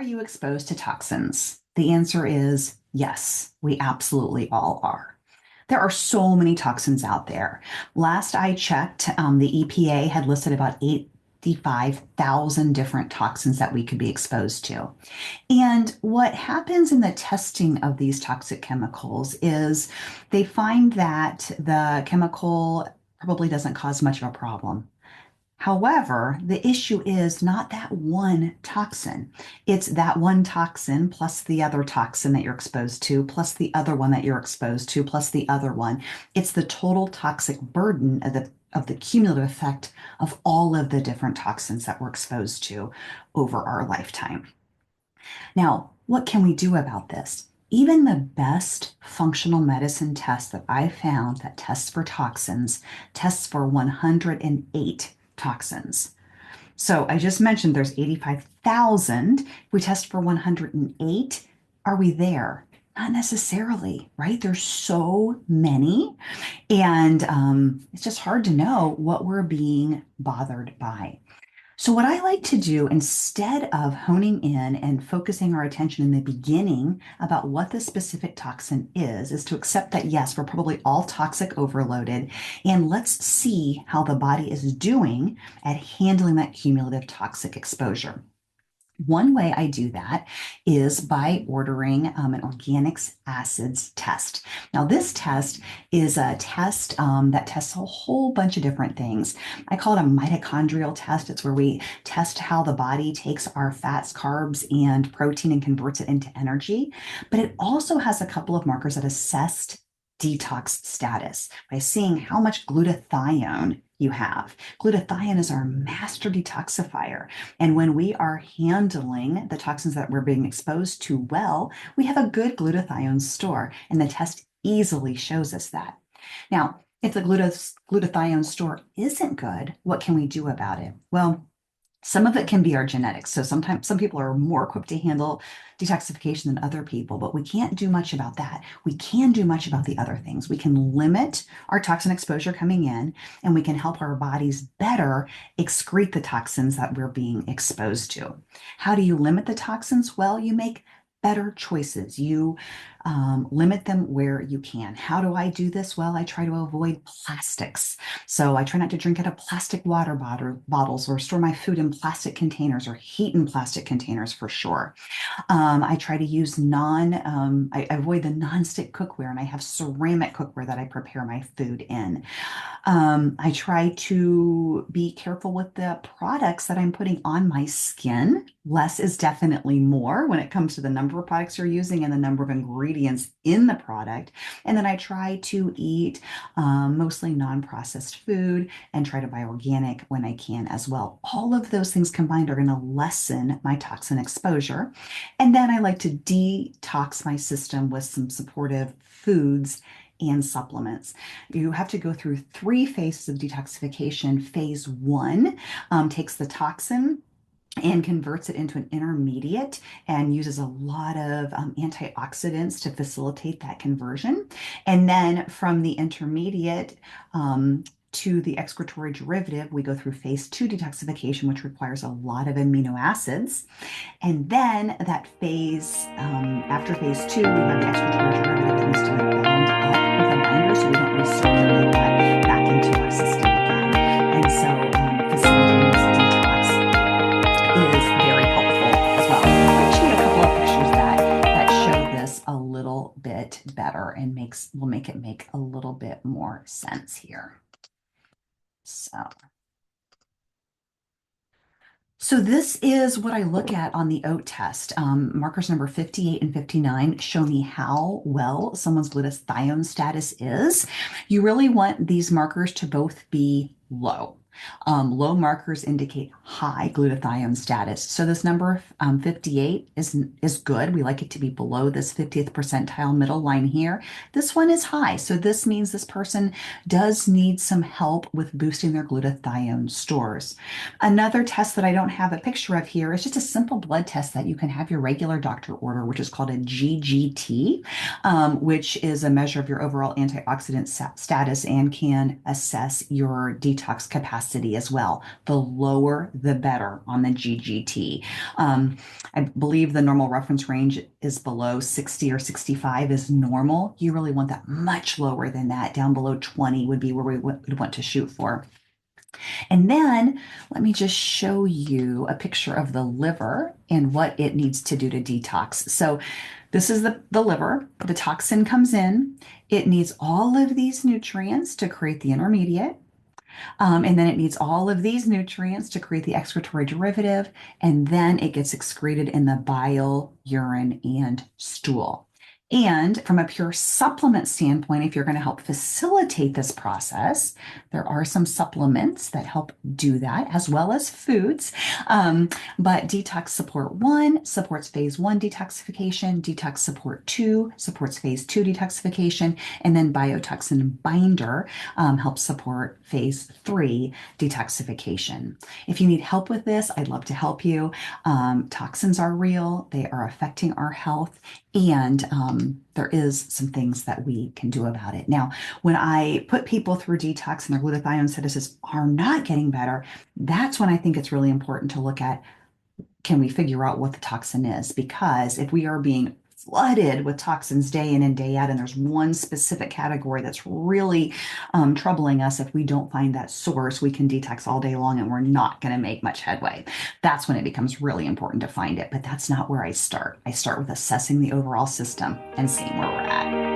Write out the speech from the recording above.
you exposed to toxins? The answer is yes, we absolutely all are. There are so many toxins out there. Last I checked, the EPA had listed about 85,000 different toxins that we could be exposed to. And what happens in the testing of these toxic chemicals is they find that the chemical probably doesn't cause much of a problem. However, the issue is not that one toxin. It's that one toxin plus the other toxin that you're exposed to, plus the other one that you're exposed to, plus the other one. It's the total toxic burden of the cumulative effect of all of the different toxins that we're exposed to over our lifetime. Now, what can we do about this? Even the best functional medicine test that I found that tests for toxins tests for 108 toxins. So I just mentioned there's 85,000. If we test for 108, are we there? Not necessarily, right? There's so many, and it's just hard to know what we're being bothered by. So, what I like to do instead of honing in and focusing our attention in the beginning about what the specific toxin is to accept that, yes, we're probably all toxic overloaded, and let's see how the body is doing at handling that cumulative toxic exposure. One way I do that is by ordering an organics acids test. Now, this test is a test that tests a whole bunch of different things. I call it a mitochondrial test. It's where we test how the body takes our fats, carbs, and protein and converts it into energy. But it also has a couple of markers that assess detox status by seeing how much glutathione you have. Glutathione is our master detoxifier. And when we are handling the toxins that we're being exposed to well, we have a good glutathione store, and the test easily shows us that. Now, if the glutathione store isn't good, what can we do about it? Well, some of it can be our genetics. So sometimes some people are more equipped to handle detoxification than other people, but we can't do much about that. We can do much about the other things. We can limit our toxin exposure coming in, and we can help our bodies better excrete the toxins that we're being exposed to. How do you limit the toxins? Well, you make better choices. You limit them where you can. How do I do this? Well, I try to avoid plastics. So I try not to drink out of plastic water bottles or store my food in plastic containers or heat in plastic containers for sure. I try to use I avoid the non-stick cookware, and I have ceramic cookware that I prepare my food in. I try to be careful with the products that I'm putting on my skin. Less is definitely more when it comes to the number of products you're using and the number of ingredients in the product. And then I try to eat mostly non-processed food and try to buy organic when I can as well. All of those things combined are going to lessen my toxin exposure. And then I like to detox my system with some supportive foods and supplements. You have to go through 3 phases of detoxification. Phase 1 takes the toxin and converts it into an intermediate and uses a lot of antioxidants to facilitate that conversion. And then from the intermediate to the excretory derivative, we go through phase 2 detoxification, which requires a lot of amino acids. And then that phase, after phase 2, we have the excretory derivative that needs to be bound up with a binder so we don't recirculate that back into our system again. And so facilitating this detox is very helpful as well. I'll show you a couple of pictures that show this a little bit better and will make it make a little bit more sense here. So this is what I look at on the oat test. Markers number 58 and 59 show me how well someone's glutathione status is. You really want these markers to both be low. Low markers indicate high glutathione status. So this number 58 is good. We like it to be below this 50th percentile middle line here. This one is high. So this means this person does need some help with boosting their glutathione stores. Another test that I don't have a picture of here is just a simple blood test that you can have your regular doctor order, which is called a GGT, which is a measure of your overall antioxidant status and can assess your detox capacity capacity as well. The lower, the better on the GGT. Um, I believe the normal reference range is below 60 or 65 is normal. You really want that much lower than that. Down below 20 would be where we would want to shoot for. And then let me just show you a picture of the liver and what it needs to do to detox. So this is the liver. The toxin comes in. It needs all of these nutrients to create the intermediate. And then it needs all of these nutrients to create the excretory derivative. And then it gets excreted in the bile, urine, and stool. And from a pure supplement standpoint, if you're going to help facilitate this process, there are some supplements that help do that, as well as foods. But Detox Support 1 supports phase 1 detoxification, Detox Support 2 supports phase 2 detoxification, and then Biotoxin Binder helps support phase 3 detoxification. If you need help with this, I'd love to help you. Toxins are real, they are affecting our health, and there is some things that we can do about it. Now, when I put people through detox and their glutathione synthesis are not getting better, that's when I think it's really important to look at, can we figure out what the toxin is? Because if we are being flooded with toxins day in and day out, and there's one specific category that's really troubling us, if we don't find that source, we can detox all day long and we're not going to make much headway. That's when it becomes really important to find it. But that's not where I start. I start with assessing the overall system and seeing where we're at.